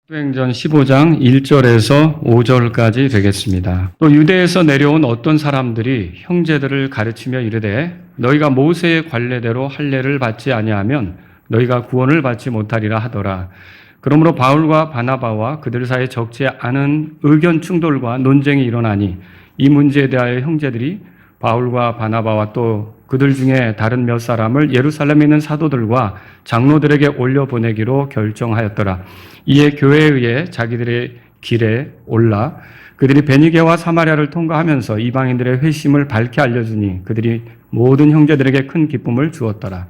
사도행전 15장 1절에서 5절까지 되겠습니다. 또 유대에서 내려온 어떤 사람들이 형제들을 가르치며 이르되 너희가 모세의 관례대로 할례를 받지 아니하면 너희가 구원을 받지 못하리라 하더라. 그러므로 바울과 바나바와 그들 사이에 적지 않은 의견 충돌과 논쟁이 일어나니 이 문제에 대하여 형제들이 바울과 바나바와 또 그들 중에 다른 몇 사람을 예루살렘에 있는 사도들과 장로들에게 올려보내기로 결정하였더라. 이에 교회에 의해 자기들의 길에 올라 그들이 베니게와 사마리아를 통과하면서 이방인들의 회심을 밝히 알려주니 그들이 모든 형제들에게 큰 기쁨을 주었더라.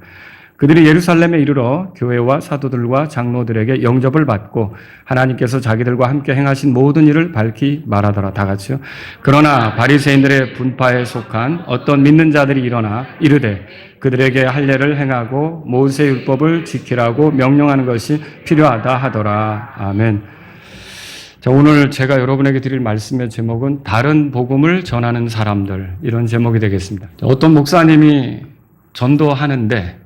그들이 예루살렘에 이르러 교회와 사도들과 장로들에게 영접을 받고 하나님께서 자기들과 함께 행하신 모든 일을 밝히 말하더라. 다 같이요. 그러나 바리새인들의 분파에 속한 어떤 믿는 자들이 일어나 이르되 그들에게 할례를 행하고 모세 율법을 지키라고 명령하는 것이 필요하다 하더라. 아멘. 자, 오늘 제가 여러분에게 드릴 말씀의 제목은 다른 복음을 전하는 사람들, 이런 제목이 되겠습니다. 어떤 목사님이 전도하는데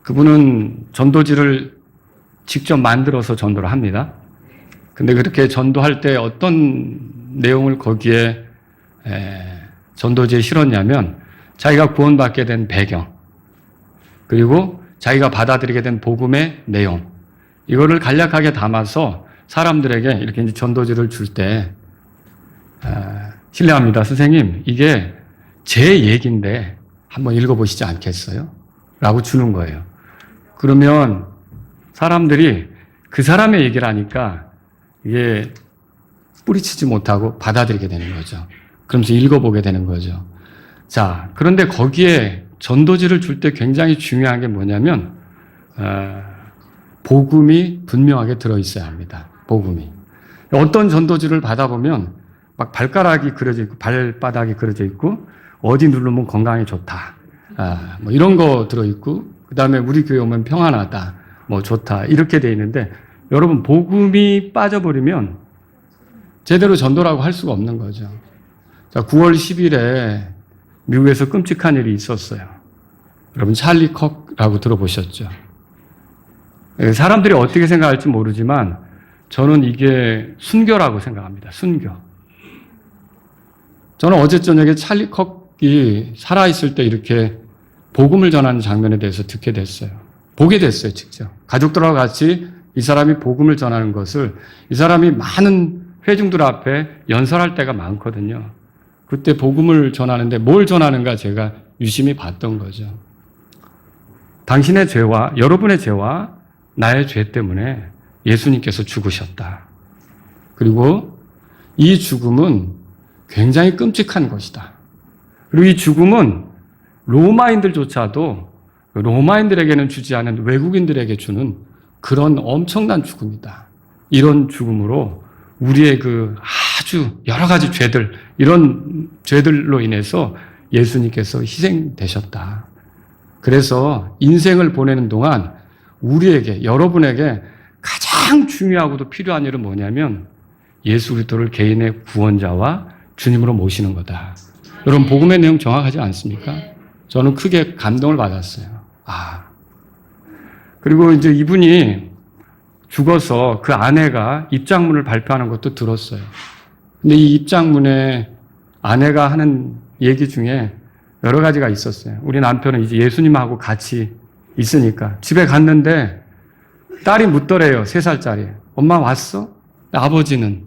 그분은 전도지를 직접 만들어서 전도를 합니다. 근데 그렇게 전도할 때 어떤 내용을 거기에 전도지에 실었냐면 자기가 구원받게 된 배경, 그리고 자기가 받아들이게 된 복음의 내용, 이거를 간략하게 담아서 사람들에게 이렇게 이제 전도지를 줄 때 실례합니다. 선생님, 이게 제 얘기인데 한번 읽어보시지 않겠어요? 라고 주는 거예요. 그러면 사람들이 그 사람의 얘기를 하니까 이게 뿌리치지 못하고 받아들이게 되는 거죠. 그러면서 읽어보게 되는 거죠. 자, 그런데 거기에 전도지를 줄 때 굉장히 중요한 게 뭐냐면 복음이 분명하게 들어있어야 합니다. 복음이. 어떤 전도지를 받아보면 막 발가락이 그려져 있고 발바닥이 그려져 있고 어디 누르면 건강에 좋다. 뭐 이런 거 들어있고 그 다음에 우리 교회 오면 평안하다, 뭐 좋다, 이렇게 돼 있는데 여러분 복음이 빠져버리면 제대로 전도라고 할 수가 없는 거죠. 자, 9월 10일에 미국에서 끔찍한 일이 있었어요. 여러분 찰리 컥라고 들어보셨죠? 사람들이 어떻게 생각할지 모르지만 저는 이게 순교라고 생각합니다. 순교. 저는 어제 저녁에 찰리 컥이 살아있을 때 이렇게 복음을 전하는 장면에 대해서 듣게 됐어요. 보게 됐어요, 직접. 가족들하고 같이 이 사람이 복음을 전하는 것을 이 사람이 많은 회중들 앞에 연설할 때가 많거든요. 그때 복음을 전하는데 뭘 전하는가 제가 유심히 봤던 거죠. 당신의 죄와 여러분의 죄와 나의 죄 때문에 예수님께서 죽으셨다. 그리고 이 죽음은 굉장히 끔찍한 것이다. 그리고 이 죽음은 로마인들조차도 로마인들에게는 주지 않은 외국인들에게 주는 그런 엄청난 죽음이다. 이런 죽음으로 우리의 그 아주 여러 가지 죄들, 이런 죄들로 인해서 예수님께서 희생되셨다. 그래서 인생을 보내는 동안 우리에게, 여러분에게 가장 중요하고도 필요한 일은 뭐냐면 예수 그리스도를 개인의 구원자와 주님으로 모시는 거다. 여러분 복음의 내용 정확하지 않습니까? 저는 크게 감동을 받았어요. 그리고 이제 이분이 죽어서 그 아내가 입장문을 발표하는 것도 들었어요. 근데 이 입장문에 아내가 하는 얘기 중에 여러 가지가 있었어요. 우리 남편은 이제 예수님하고 같이 있으니까 집에 갔는데 딸이 묻더래요. 3살짜리. 엄마 왔어? 아버지는?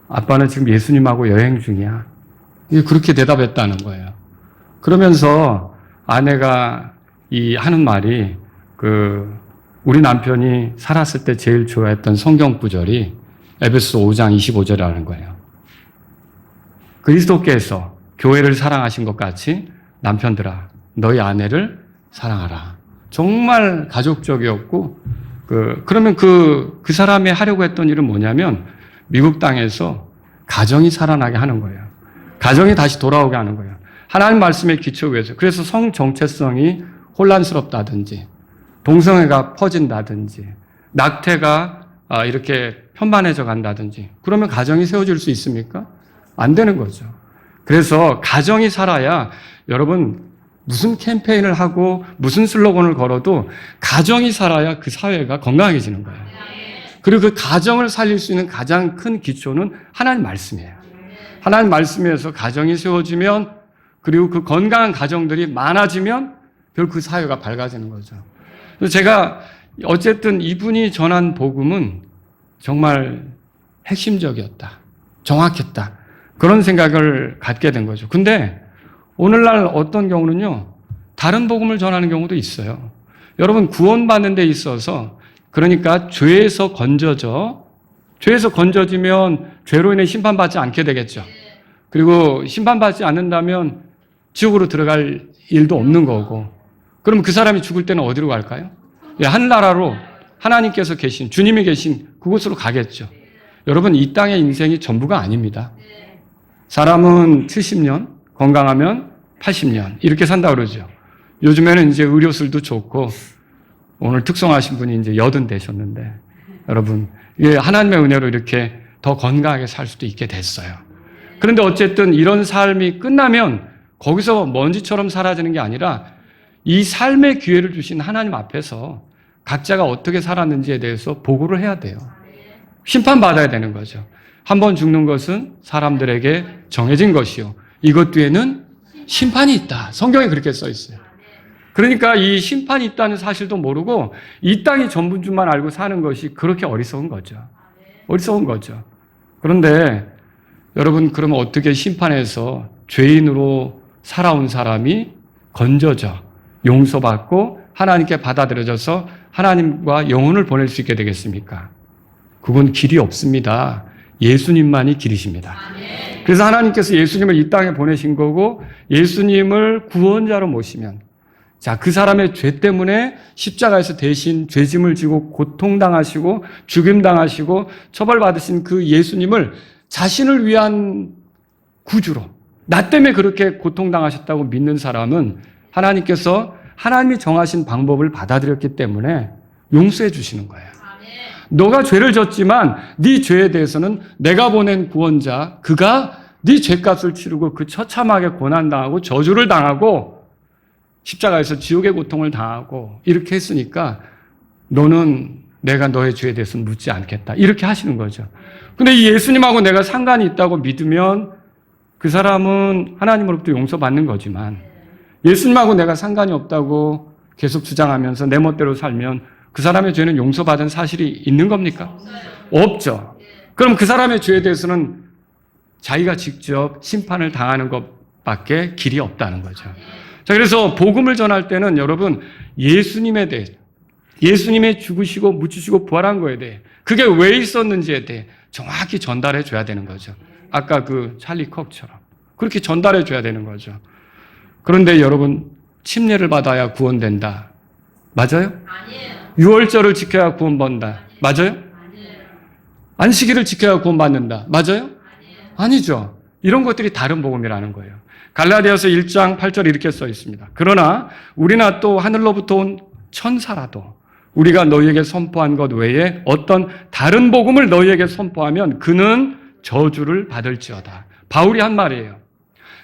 아빠는 지금 예수님하고 여행 중이야. 그렇게 대답했다는 거예요. 그러면서 아내가 하는 말이 우리 남편이 살았을 때 제일 좋아했던 성경 구절이 에베소서 5장 25절이라는 거예요. 그리스도께서 교회를 사랑하신 것 같이 남편들아 너희 아내를 사랑하라. 정말 가족적이었고 그러면 그 사람이 하려고 했던 일은 뭐냐면 미국 땅에서 가정이 살아나게 하는 거예요. 가정이 다시 돌아오게 하는 거예요. 하나님 말씀에 기초 위해서. 그래서 성 정체성이 혼란스럽다든지 동성애가 퍼진다든지 낙태가 이렇게 편만해져 간다든지 그러면 가정이 세워질 수 있습니까? 안 되는 거죠. 그래서 가정이 살아야 여러분 무슨 캠페인을 하고 무슨 슬로건을 걸어도 가정이 살아야 그 사회가 건강해지는 거예요. 그리고 그 가정을 살릴 수 있는 가장 큰 기초는 하나님 말씀이에요. 하나님 말씀에서 가정이 세워지면, 그리고 그 건강한 가정들이 많아지면 결국 그 사회가 밝아지는 거죠. 그래서 제가 어쨌든 이분이 전한 복음은 정말 핵심적이었다, 정확했다, 그런 생각을 갖게 된 거죠. 근데 오늘날 어떤 경우는요, 다른 복음을 전하는 경우도 있어요. 여러분, 구원받는 데 있어서, 그러니까 죄에서 건져지면 죄로 인해 심판받지 않게 되겠죠. 그리고 심판받지 않는다면 지옥으로 들어갈 일도 없는 거고, 그럼 그 사람이 죽을 때는 어디로 갈까요? 하늘나라로 하나님께서 계신, 주님이 계신 그곳으로 가겠죠. 여러분, 이 땅의 인생이 전부가 아닙니다. 사람은 70년, 건강하면 80년 이렇게 산다 그러죠. 요즘에는 이제 의료술도 좋고, 오늘 특송하신 분이 이제 80 되셨는데, 여러분, 이게 하나님의 은혜로 이렇게 더 건강하게 살 수도 있게 됐어요. 그런데 어쨌든 이런 삶이 끝나면 거기서 먼지처럼 사라지는 게 아니라 이 삶의 기회를 주신 하나님 앞에서 각자가 어떻게 살았는지에 대해서 보고를 해야 돼요. 심판받아야 되는 거죠. 한 번 죽는 것은 사람들에게 정해진 것이요, 이것 뒤에는 심판이 있다. 성경에 그렇게 써 있어요. 그러니까 이 심판이 있다는 사실도 모르고 이 땅이 전부인 줄만 알고 사는 것이 그렇게 어리석은 거죠. 어리석은 거죠. 그런데 여러분, 그러면 어떻게 심판에서 죄인으로 살아온 사람이 건져져 용서받고 하나님께 받아들여져서 하나님과 영혼을 보낼 수 있게 되겠습니까? 그건 길이 없습니다. 예수님만이 길이십니다. 그래서 하나님께서 예수님을 이 땅에 보내신 거고, 예수님을 구원자로 모시면, 자, 그 사람의 죄 때문에 십자가에서 대신 죄짐을 지고 고통당하시고 죽임당하시고 처벌받으신 그 예수님을 자신을 위한 구주로, 나 때문에 그렇게 고통당하셨다고 믿는 사람은 하나님께서 하나님이 정하신 방법을 받아들였기 때문에 용서해 주시는 거예요. 너가 죄를 졌지만 네 죄에 대해서는 내가 보낸 구원자, 그가 네 죄값을 치르고 그 처참하게 고난당하고 저주를 당하고 십자가에서 지옥의 고통을 당하고 이렇게 했으니까 너는 내가 너의 죄에 대해서 묻지 않겠다, 이렇게 하시는 거죠. 근데 이 예수님하고 내가 상관이 있다고 믿으면 그 사람은 하나님으로부터 용서받는 거지만, 예수님하고 내가 상관이 없다고 계속 주장하면서 내 멋대로 살면 그 사람의 죄는 용서받은 사실이 있는 겁니까? 없죠. 그럼 그 사람의 죄에 대해서는 자기가 직접 심판을 당하는 것밖에 길이 없다는 거죠. 자, 그래서 복음을 전할 때는 여러분, 예수님에 대해, 예수님의 죽으시고 묻히시고 부활한 거에 대해, 그게 왜 있었는지에 대해 정확히 전달해 줘야 되는 거죠. 아까 그 찰리 컥처럼 그렇게 전달해 줘야 되는 거죠. 그런데 여러분, 침례를 받아야 구원된다, 맞아요? 아니에요. 유월절을 지켜야 구원받는다, 맞아요? 아니에요. 안식일을 지켜야 구원받는다, 맞아요? 아니에요. 아니죠. 이런 것들이 다른 복음이라는 거예요. 갈라디아서 1장 8절에 이렇게 써 있습니다. 그러나 우리나 또 하늘로부터 온 천사라도 우리가 너희에게 선포한 것 외에 어떤 다른 복음을 너희에게 선포하면 그는 저주를 받을지어다. 바울이 한 말이에요.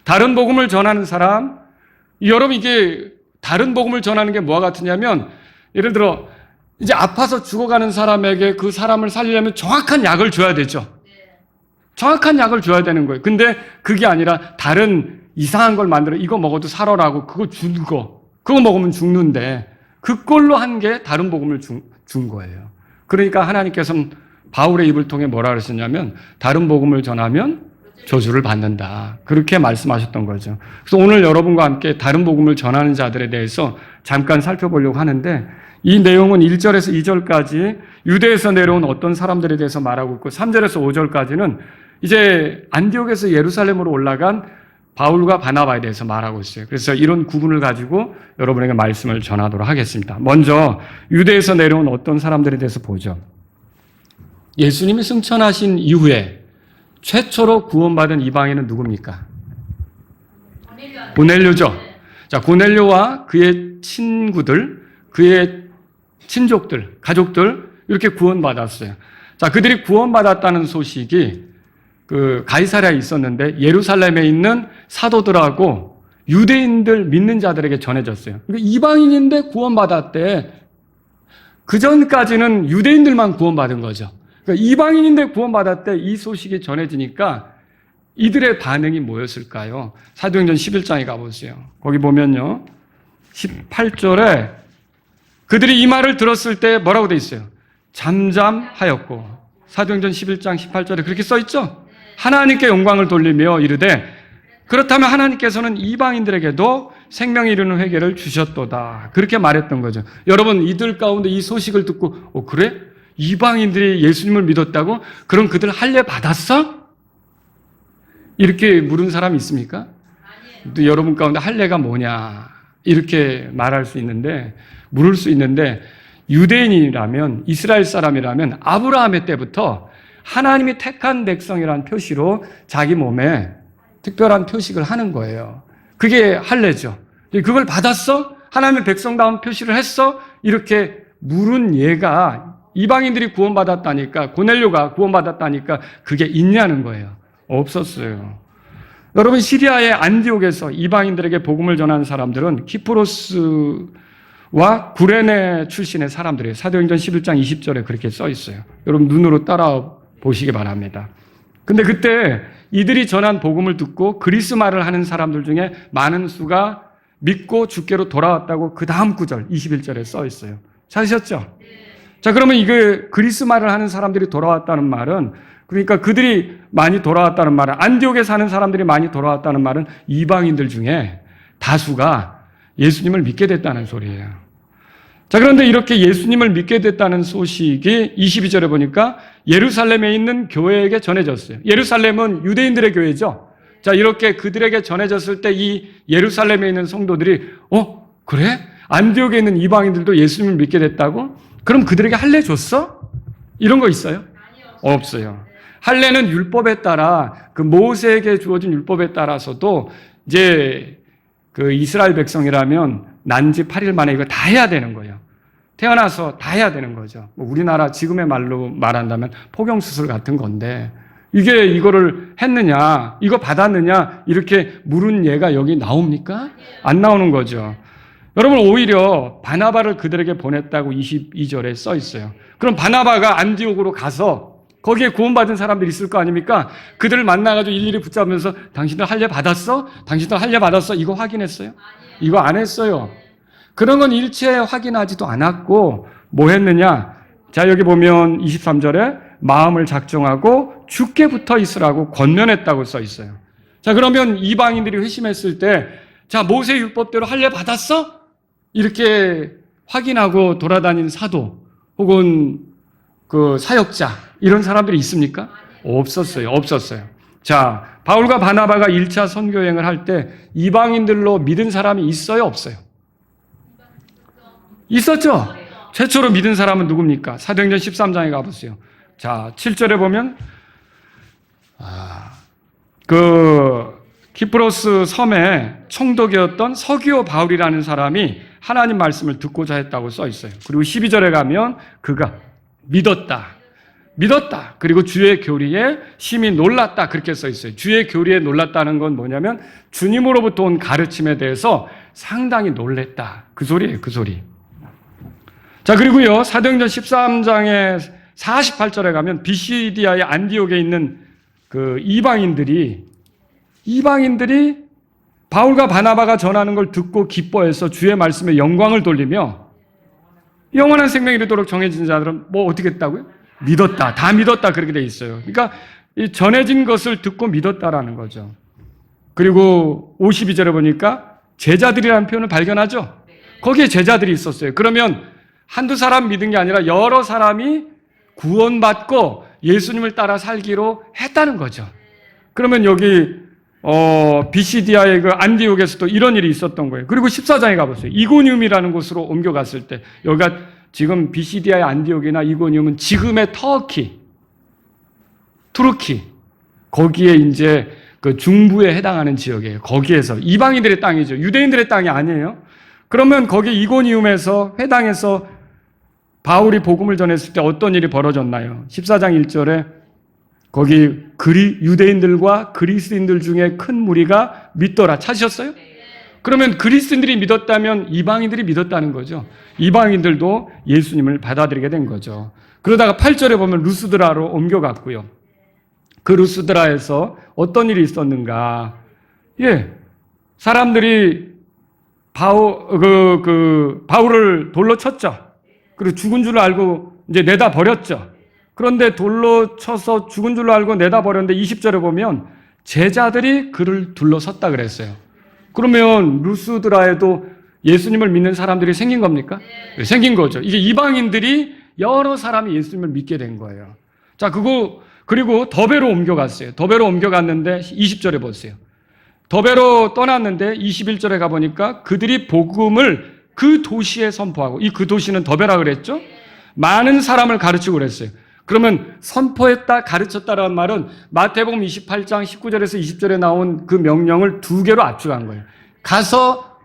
다른 복음을 전하는 사람, 여러분, 이게 다른 복음을 전하는 게 뭐와 같으냐면, 예를 들어 이제 아파서 죽어가는 사람에게 그 사람을 살리려면 정확한 약을 줘야 되죠. 정확한 약을 줘야 되는 거예요. 근데 그게 아니라 다른 이상한 걸 만들어 이거 먹어도 살아라고 그거 준 거, 그거 먹으면 죽는데 그걸로 한 게 다른 복음을 준 거예요. 그러니까 하나님께서는 바울의 입을 통해 뭐라 그러셨냐면 다른 복음을 전하면 저주를 받는다, 그렇게 말씀하셨던 거죠. 그래서 오늘 여러분과 함께 다른 복음을 전하는 자들에 대해서 잠깐 살펴보려고 하는데, 이 내용은 1절에서 2절까지 유대에서 내려온 어떤 사람들에 대해서 말하고 있고, 3절에서 5절까지는 이제 안디옥에서 예루살렘으로 올라간 바울과 바나바에 대해서 말하고 있어요. 그래서 이런 구분을 가지고 여러분에게 말씀을 전하도록 하겠습니다. 먼저 유대에서 내려온 어떤 사람들에 대해서 보죠. 예수님이 승천하신 이후에 최초로 구원받은 이방인은 누굽니까? 고넬료죠. 자, 고넬료와 그의 친구들, 그의 친족들, 가족들, 이렇게 구원받았어요. 자, 그들이 구원받았다는 소식이 그 가이사랴에 있었는데 예루살렘에 있는 사도들하고 유대인들 믿는 자들에게 전해졌어요. 그러니까 이방인인데 구원받았대. 그 전까지는 유대인들만 구원받은 거죠. 그러니까 이방인인데 구원받았대. 이 소식이 전해지니까 이들의 반응이 뭐였을까요? 사도행전 11장에 가보세요. 거기 보면요. 18절에 그들이 이 말을 들었을 때 뭐라고 돼 있어요? 잠잠하였고. 사도행전 11장 18절에 그렇게 써 있죠? 하나님께 영광을 돌리며 이르되 그렇다면 하나님께서는 이방인들에게도 생명이 이르는 회개를 주셨도다. 그렇게 말했던 거죠. 여러분, 이들 가운데 이 소식을 듣고 그래? 이방인들이 예수님을 믿었다고? 그럼 그들 할례 받았어? 이렇게 물은 사람이 있습니까? 또 여러분 가운데 할례가 뭐냐? 이렇게 말할 수 있는데, 물을 수 있는데, 유대인이라면, 이스라엘 사람이라면 아브라함의 때부터 하나님이 택한 백성이라는 표시로 자기 몸에 특별한 표식을 하는 거예요. 그게 할례죠. 그걸 받았어? 하나님의 백성다운 표시를 했어? 이렇게 물은 얘가 이방인들이 구원받았다니까, 고넬료가 구원받았다니까 그게 있냐는 거예요. 없었어요. 여러분, 시리아의 안디옥에서 이방인들에게 복음을 전하는 사람들은 키프로스와 구레네 출신의 사람들이에요. 사도행전 11장 20절에 그렇게 써 있어요. 여러분 눈으로 따라 보시기 바랍니다. 근데 그때 이들이 전한 복음을 듣고 그리스 말을 하는 사람들 중에 많은 수가 믿고 주께로 돌아왔다고 그 다음 구절 21절에 써 있어요. 찾으셨죠? 자, 그러면 이게 그리스 말을 하는 사람들이 돌아왔다는 말은, 그러니까 그들이 많이 돌아왔다는 말은, 안디옥에 사는 사람들이 많이 돌아왔다는 말은 이방인들 중에 다수가 예수님을 믿게 됐다는 소리예요. 자, 그런데 이렇게 예수님을 믿게 됐다는 소식이 22절에 보니까 예루살렘에 있는 교회에게 전해졌어요. 예루살렘은 유대인들의 교회죠. 자, 이렇게 그들에게 전해졌을 때 이 예루살렘에 있는 성도들이 그래? 안디옥에 있는 이방인들도 예수님을 믿게 됐다고? 그럼 그들에게 할례 줬어? 이런 거 있어요? 없어요. 할례는 율법에 따라, 그 모세에게 주어진 율법에 따라서도 이제 그 이스라엘 백성이라면 난지 8일 만에 이거 다 해야 되는 거예요. 태어나서 다 해야 되는 거죠. 우리나라 지금의 말로 말한다면 포경수술 같은 건데, 이게 이거를 했느냐, 이거 받았느냐, 이렇게 물은 예가 여기 나옵니까? 안 나오는 거죠. 여러분, 오히려 바나바를 그들에게 보냈다고 22절에 써 있어요. 그럼 바나바가 안디옥으로 가서 거기에 구원받은 사람들이 있을 거 아닙니까? 그들을 만나가지고 일일이 붙잡으면서 당신들 할례 받았어? 당신들 할례 받았어? 이거 확인했어요? 이거 안 했어요. 그런 건 일체 확인하지도 않았고 뭐 했느냐? 자, 여기 보면 23절에 마음을 작정하고 주께 붙어 있으라고 권면했다고 써 있어요. 자, 그러면 이방인들이 회심했을 때, 자, 모세 율법대로 할례 받았어? 이렇게 확인하고 돌아다니는 사도 혹은 그 사역자, 이런 사람들이 있습니까? 없었어요. 자, 바울과 바나바가 1차 선교 여행을 할 때 이방인들로 믿은 사람이 있어요, 없어요? 있었죠? 최초로 믿은 사람은 누굽니까? 사도행전 13장에 가보세요. 자, 7절에 보면 그 키프로스 섬에 총독이었던 서기오 바울이라는 사람이 하나님 말씀을 듣고자 했다고 써 있어요. 그리고 12절에 가면 그가 믿었다. 그리고 주의 교리에 심히 놀랐다. 그렇게 써 있어요. 주의 교리에 놀랐다는 건 뭐냐면 주님으로부터 온 가르침에 대해서 상당히 놀랬다. 그 소리예요, 그 소리. 자, 그리고요, 사도행전 13장의 48절에 가면 비시디아의 안디옥에 있는 그 이방인들이 바울과 바나바가 전하는 걸 듣고 기뻐해서 주의 말씀에 영광을 돌리며 영원한 생명이 이르도록 정해진 자들은 뭐 어떻게 했다고요? 믿었다. 다 믿었다. 그렇게 돼 있어요. 그러니까 이 전해진 것을 듣고 믿었다라는 거죠. 그리고 52절에 보니까 제자들이라는 표현을 발견하죠. 거기에 제자들이 있었어요. 그러면 한두 사람 믿은 게 아니라 여러 사람이 구원받고 예수님을 따라 살기로 했다는 거죠. 그러면 여기 비시디아의 그 안디옥에서도 이런 일이 있었던 거예요. 그리고 14장에 가보세요. 이고니움이라는 곳으로 옮겨갔을 때, 여기가 지금 비시디아의 안디옥이나 이고니움은 지금의 투르키, 거기에 이제 그 중부에 해당하는 지역이에요. 거기에서 이방인들의 땅이죠. 유대인들의 땅이 아니에요. 그러면 거기 이고니움에서 회당에서 바울이 복음을 전했을 때 어떤 일이 벌어졌나요? 14장 1절에 거기 유대인들과 그리스인들 중에 큰 무리가 믿더라. 찾으셨어요? 그러면 그리스인들이 믿었다면 이방인들이 믿었다는 거죠. 이방인들도 예수님을 받아들이게 된 거죠. 그러다가 8절에 보면 루스드라로 옮겨갔고요. 그 루스드라에서 어떤 일이 있었는가? 사람들이 바울을 돌로 쳤죠. 그리고 죽은 줄 알고 이제 내다 버렸죠. 그런데 돌로 쳐서 죽은 줄로 알고 내다 버렸는데 20절에 보면 제자들이 그를 둘러섰다 그랬어요. 그러면 루스드라에도 예수님을 믿는 사람들이 생긴 겁니까? 네, 생긴 거죠. 이게 이방인들이 여러 사람이 예수님을 믿게 된 거예요. 자, 그리고 더베로 옮겨갔어요. 더베로 옮겨갔는데 20절에 보세요. 더베로 떠났는데 21절에 가보니까 그들이 복음을 그 도시에 선포하고, 이 그 도시는 더베라 그랬죠? 많은 사람을 가르치고 그랬어요. 그러면 선포했다, 가르쳤다라는 말은 마태복음 28장 19절에서 20절에 나온 그 명령을 두 개로 압축한 거예요. 가서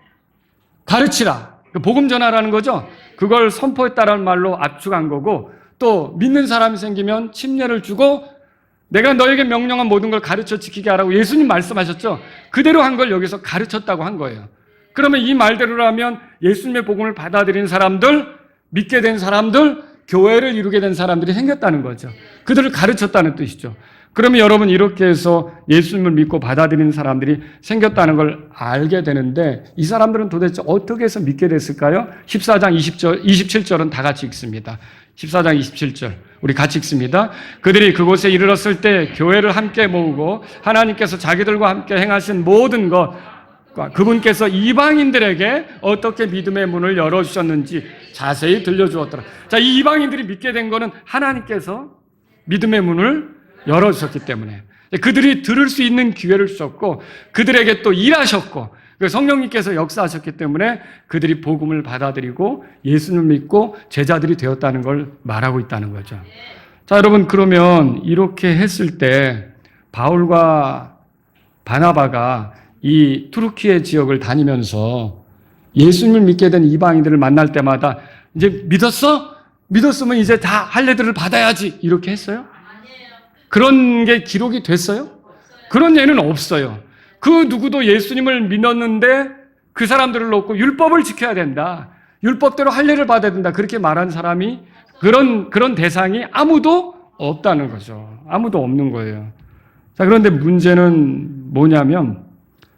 가르치라. 복음 전하라는 거죠. 그걸 선포했다라는 말로 압축한 거고, 또 믿는 사람이 생기면 침례를 주고 내가 너에게 명령한 모든 걸 가르쳐 지키게 하라고 예수님 말씀하셨죠. 그대로 한 걸 여기서 가르쳤다고 한 거예요. 그러면 이 말대로라면 예수님의 복음을 받아들인 사람들, 믿게 된 사람들, 교회를 이루게 된 사람들이 생겼다는 거죠. 그들을 가르쳤다는 뜻이죠. 그러면 여러분 이렇게 해서 예수님을 믿고 받아들인 사람들이 생겼다는 걸 알게 되는데 이 사람들은 도대체 어떻게 해서 믿게 됐을까요? 14장 27절은 다 같이 읽습니다. 14장 27절 우리 같이 읽습니다. 그들이 그곳에 이르렀을 때 교회를 함께 모으고 하나님께서 자기들과 함께 행하신 모든 것, 그분께서 이방인들에게 어떻게 믿음의 문을 열어주셨는지 자세히 들려주었더라. 자, 이 이방인들이 믿게 된 거는 하나님께서 믿음의 문을 열어주셨기 때문에 그들이 들을 수 있는 기회를 주셨고 그들에게 또 일하셨고 성령님께서 역사하셨기 때문에 그들이 복음을 받아들이고 예수님을 믿고 제자들이 되었다는 걸 말하고 있다는 거죠. 자, 여러분 그러면 이렇게 했을 때 바울과 바나바가 이 투르키의 지역을 다니면서 예수님을 믿게 된 이방인들을 만날 때마다 이제 믿었어? 믿었으면 이제 다 할례들을 받아야지 이렇게 했어요? 그런 게 기록이 됐어요? 그런 예는 없어요. 그 누구도 예수님을 믿었는데 그 사람들을 놓고 율법을 지켜야 된다. 율법대로 할례를 받아야 된다. 그렇게 말한 사람이 그런 대상이 아무도 없다는 거죠. 아무도 없는 거예요. 자, 그런데 문제는 뭐냐면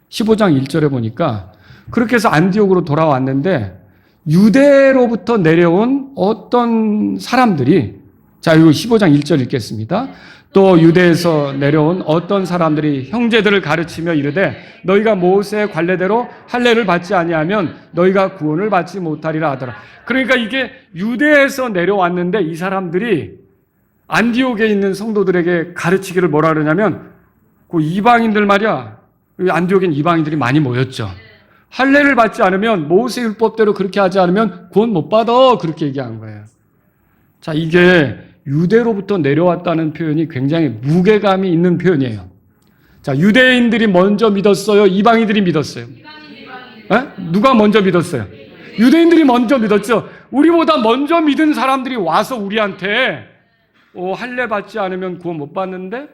15장 1절에 보니까 그렇게 해서 안디옥으로 돌아왔는데 유대로부터 내려온 어떤 사람들이 자, 이거 15장 1절 읽겠습니다. 또 유대에서 내려온 어떤 사람들이 형제들을 가르치며 이르되 너희가 모세의 관례대로 할례를 받지 아니하면 너희가 구원을 받지 못하리라 하더라. 그러니까 이게 유대에서 내려왔는데 이 사람들이 안디옥에 있는 성도들에게 가르치기를 뭐라 그러냐면 그 이방인들 말이야. 안디옥엔 이방인들이 많이 모였죠. 할례를 받지 않으면 모세 율법대로 그렇게 하지 않으면 구원 못 받아 그렇게 얘기한 거예요. 자, 이게 유대로부터 내려왔다는 표현이 굉장히 무게감이 있는 표현이에요. 자, 유대인들이 먼저 믿었어요? 이방인들이 믿었어요? 누가 먼저 믿었어요? 유대인들이 먼저 믿었죠. 우리보다 먼저 믿은 사람들이 와서 우리한테 할례 받지 않으면 구원 못 받는데?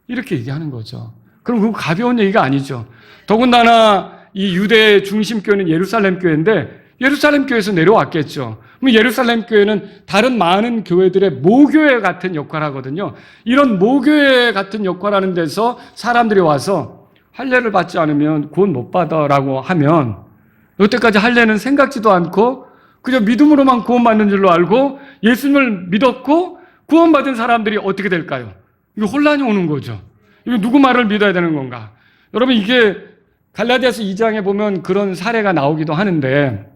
이렇게 얘기하는 거죠. 그럼 그거 가벼운 얘기가 아니죠. 더군다나 이 유대 중심 교회는 예루살렘 교회인데 예루살렘 교회에서 내려왔겠죠. 그럼 예루살렘 교회는 다른 많은 교회들의 모교회 같은 역할을 하거든요. 이런 모교회 같은 역할을 하는 데서 사람들이 와서 할례를 받지 않으면 구원 못 받아라고 하면 여태까지 할례는 생각지도 않고 그저 믿음으로만 구원받는 줄로 알고 예수님을 믿었고 구원받은 사람들이 어떻게 될까요? 이거 혼란이 오는 거죠. 이거 누구 말을 믿어야 되는 건가? 여러분 이게 갈라디아서 2장에 보면 그런 사례가 나오기도 하는데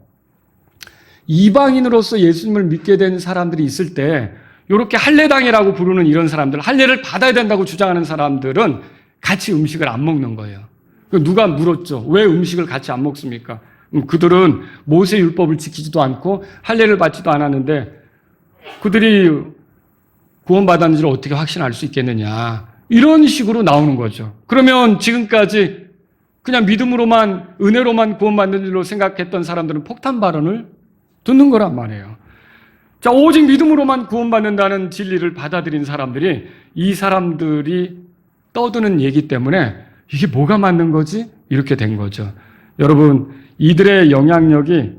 이방인으로서 예수님을 믿게 된 사람들이 있을 때 이렇게 할례당이라고 부르는 이런 사람들, 할례를 받아야 된다고 주장하는 사람들은 같이 음식을 안 먹는 거예요. 누가 물었죠. 왜 음식을 같이 안 먹습니까? 그들은 모세 율법을 지키지도 않고 할례를 받지도 않았는데 그들이 구원받았는지를 어떻게 확신할 수 있겠느냐. 이런 식으로 나오는 거죠. 그러면 지금까지 그냥 믿음으로만 은혜로만 구원받는 줄로 생각했던 사람들은 폭탄 발언을 듣는 거란 말이에요. 자, 오직 믿음으로만 구원받는다는 진리를 받아들인 사람들이 이 사람들이 떠드는 얘기 때문에 이게 뭐가 맞는 거지? 이렇게 된 거죠. 여러분, 이들의 영향력이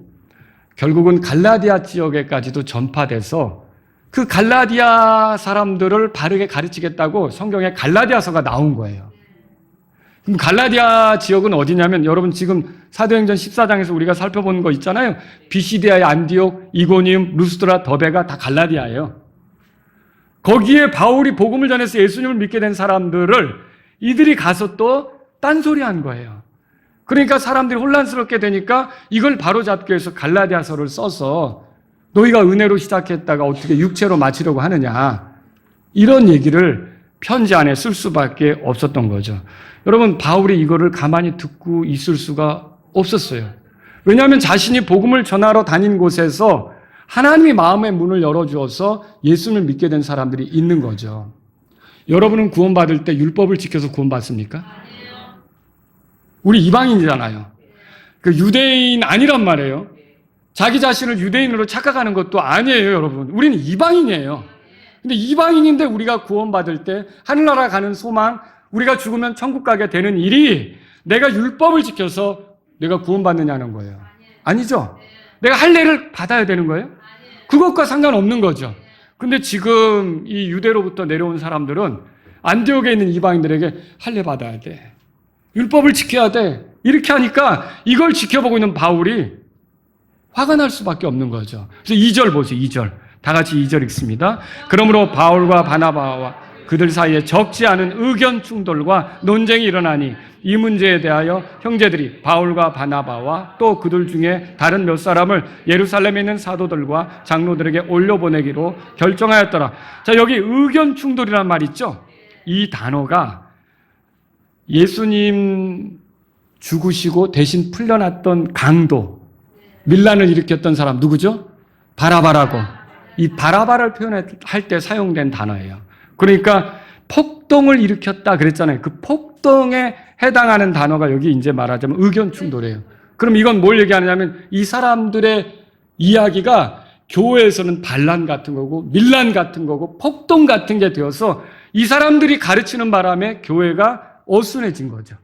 결국은 갈라디아 지역에까지도 전파돼서 그 갈라디아 사람들을 바르게 가르치겠다고 성경에 갈라디아서가 나온 거예요. 그럼 갈라디아 지역은 어디냐면 여러분 지금 사도행전 14장에서 우리가 살펴본 거 있잖아요. 비시디아의 안디옥, 이고니움, 루스드라, 더베가 다 갈라디아예요. 거기에 바울이 복음을 전해서 예수님을 믿게 된 사람들을 이들이 가서 또 딴소리한 거예요. 그러니까 사람들이 혼란스럽게 되니까 이걸 바로잡기 위해서 갈라디아서를 써서 너희가 은혜로 시작했다가 어떻게 육체로 마치려고 하느냐, 이런 얘기를 편지 안에 쓸 수밖에 없었던 거죠. 여러분, 바울이 이거를 가만히 듣고 있을 수가 없었어요. 왜냐하면 자신이 복음을 전하러 다닌 곳에서 하나님이 마음의 문을 열어주어서 예수님을 믿게 된 사람들이 있는 거죠. 여러분은 구원받을 때 율법을 지켜서 구원받습니까? 우리 이방인이잖아요. 그 유대인 아니란 말이에요. 자기 자신을 유대인으로 착각하는 것도 아니에요, 여러분. 우리는 이방인이에요. 근데 이방인인데 우리가 구원받을 때 하늘나라 가는 소망, 우리가 죽으면 천국 가게 되는 일이 내가 율법을 지켜서 내가 구원받느냐는 거예요. 아니죠? 내가 할례를 받아야 되는 거예요? 그것과 상관없는 거죠. 근데 지금 이 유대로부터 내려온 사람들은 안디옥에 있는 이방인들에게 할례 받아야 돼, 율법을 지켜야 돼, 이렇게 하니까 이걸 지켜보고 있는 바울이 화가 날 수밖에 없는 거죠. 그래서 2절 보세요. 2절. 다 같이 2절 읽습니다. 그러므로 바울과 바나바와 그들 사이에 적지 않은 의견 충돌과 논쟁이 일어나니 이 문제에 대하여 형제들이 바울과 바나바와 또 그들 중에 다른 몇 사람을 예루살렘에 있는 사도들과 장로들에게 올려보내기로 결정하였더라. 자, 여기 의견 충돌이라는 말 있죠? 이 단어가 예수님 죽으시고 대신 풀려났던 강도, 밀란을 일으켰던 사람 누구죠? 바라바라고. 이 바라바를 표현할 때 사용된 단어예요. 그러니까 폭동을 일으켰다 그랬잖아요. 그 폭동에 해당하는 단어가 여기 이제 말하자면 의견 충돌이에요. 그럼 이건 뭘 얘기하느냐면 이 사람들의 이야기가 교회에서는 반란 같은 거고 밀란 같은 거고 폭동 같은 게 되어서 이 사람들이 가르치는 바람에 교회가 어순해진 거죠.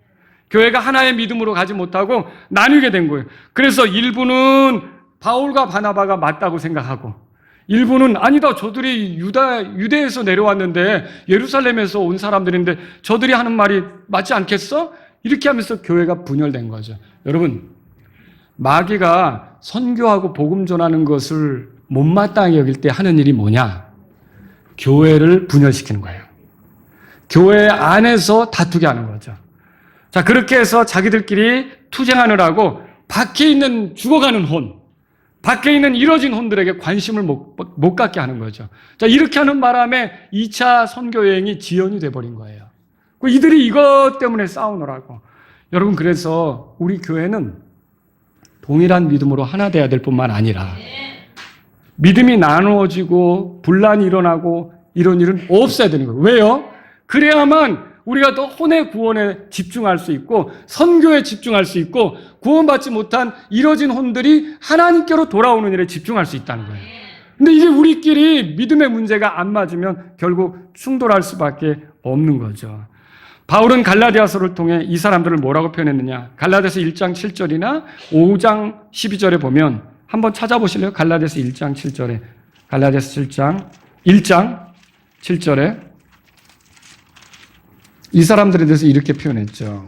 교회가 하나의 믿음으로 가지 못하고 나뉘게 된 거예요. 그래서 일부는 바울과 바나바가 맞다고 생각하고 일부는 아니다, 저들이 유대에서 내려왔는데 예루살렘에서 온 사람들인데 저들이 하는 말이 맞지 않겠어? 이렇게 하면서 교회가 분열된 거죠. 여러분, 마귀가 선교하고 복음 전하는 것을 못마땅히 여길 때 하는 일이 뭐냐? 교회를 분열시키는 거예요. 교회 안에서 다투게 하는 거죠. 자, 그렇게 해서 자기들끼리 투쟁하느라고 밖에 있는 죽어가는 혼, 밖에 있는 이뤄진 혼들에게 관심을 못 갖게 하는 거죠. 자, 이렇게 하는 바람에 2차 선교 여행이 지연이 돼버린 거예요. 이들이 이것 때문에 싸우느라고. 여러분, 그래서 우리 교회는 동일한 믿음으로 하나 돼야 될 뿐만 아니라 믿음이 나누어지고 분란이 일어나고 이런 일은 없어야 되는 거예요. 왜요? 그래야만 우리가 더 혼의 구원에 집중할 수 있고 선교에 집중할 수 있고 구원받지 못한 이뤄진 혼들이 하나님께로 돌아오는 일에 집중할 수 있다는 거예요. 근데 이제 우리끼리 믿음의 문제가 안 맞으면 결국 충돌할 수밖에 없는 거죠. 바울은 갈라디아서를 통해 이 사람들을 뭐라고 표현했느냐? 갈라디아서 1장 7절이나 5장 12절에 보면 한번 찾아보실래요? 갈라디아서 1장 7절에. 갈라디아서 1장 7절에 이 사람들에 대해서 이렇게 표현했죠.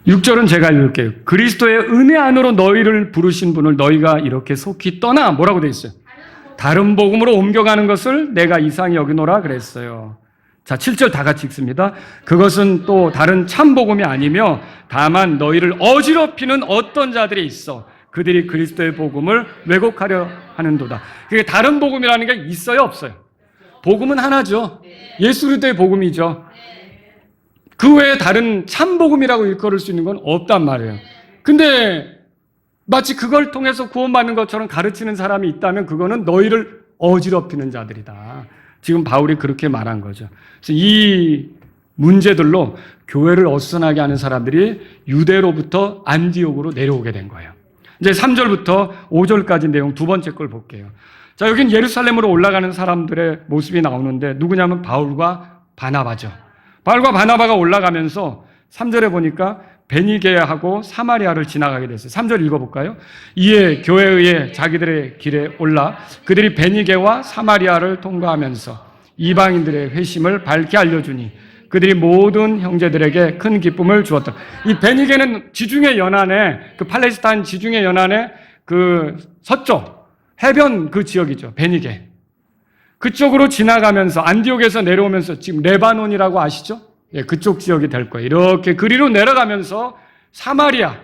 6절은 제가 읽을게요. 그리스도의 은혜 안으로 너희를 부르신 분을 너희가 이렇게 속히 떠나, 뭐라고 되어 있어요? 다른 복음으로 옮겨가는 것을 내가 이상히 여기노라 그랬어요. 자, 7절 다 같이 읽습니다. 그것은 또 다른 참 복음이 아니며 다만 너희를 어지럽히는 어떤 자들이 있어 그들이 그리스도의 복음을 왜곡하려 하는도다. 그게 다른 복음이라는 게 있어요, 없어요? 복음은 하나죠. 예수 그리스도의 복음이죠. 그 외에 다른 참 복음이라고 일컬을 수 있는 건 없단 말이에요. 근데 마치 그걸 통해서 구원받는 것처럼 가르치는 사람이 있다면 그거는 너희를 어지럽히는 자들이다. 지금 바울이 그렇게 말한 거죠. 그래서 이 문제들로 교회를 어수선하게 하는 사람들이 유대로부터 안디옥으로 내려오게 된 거예요. 이제 3절부터 5절까지 내용 두 번째 걸 볼게요. 자, 여긴 예루살렘으로 올라가는 사람들의 모습이 나오는데 누구냐면 바울과 바나바죠. 바울과 바나바가 올라가면서 3절에 보니까 베니게하고 사마리아를 지나가게 됐어요. 3절 읽어볼까요? 이에 교회에 의해 자기들의 길에 올라 그들이 베니게와 사마리아를 통과하면서 이방인들의 회심을 밝게 알려주니 그들이 모든 형제들에게 큰 기쁨을 주었다. 이 베니게는 지중해 연안에, 그 팔레스타인 지중해 연안에 그 서쪽 해변 그 지역이죠. 베니게. 그쪽으로 지나가면서 안디옥에서 내려오면서 지금 레바논이라고 아시죠? 예, 그쪽 지역이 될 거예요. 이렇게 그리로 내려가면서 사마리아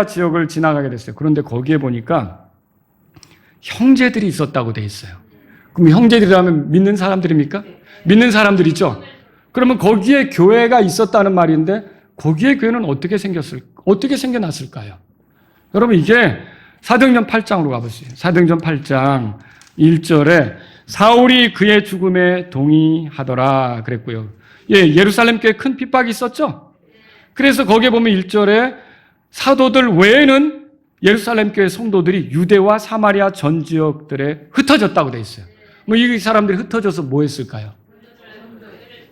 지역을 지나가게 됐어요. 그런데 거기에 보니까 형제들이 있었다고 돼 있어요. 그럼 형제들이라면 믿는 사람들입니까? 믿는 사람들이죠. 그러면 거기에 교회가 있었다는 말인데 거기에 교회는 어떻게 생겨났을까요? 여러분 이게 사도행전 8장으로 가보세요. 사도행전 8장 1절에 사울이 그의 죽음에 동의하더라 그랬고요. 예, 예루살렘 교회에 큰 핍박이 있었죠? 그래서 거기에 보면 1절에 사도들 외에는 예루살렘 교회 성도들이 유대와 사마리아 전 지역들에 흩어졌다고 돼 있어요. 뭐 이 사람들이 흩어져서 뭐 했을까요?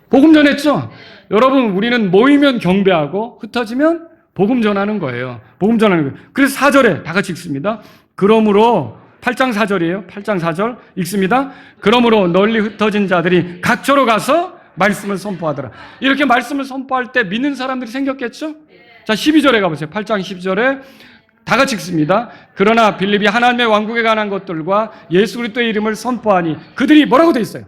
복음 전했죠? 여러분, 우리는 모이면 경배하고 흩어지면 복음 전하는 거예요. 복음 전하는 거예요. 그래서 4절에 다 같이 읽습니다. 그러므로 8장 4절이에요. 8장 4절 읽습니다. 그러므로 널리 흩어진 자들이 각처로 가서 말씀을 선포하더라. 이렇게 말씀을 선포할 때 믿는 사람들이 생겼겠죠? 자, 12절에 가보세요. 8장 12절에 다 같이 읽습니다. 그러나 빌립이 하나님의 왕국에 관한 것들과 예수 그리스도의 이름을 선포하니 그들이 뭐라고 돼 있어요?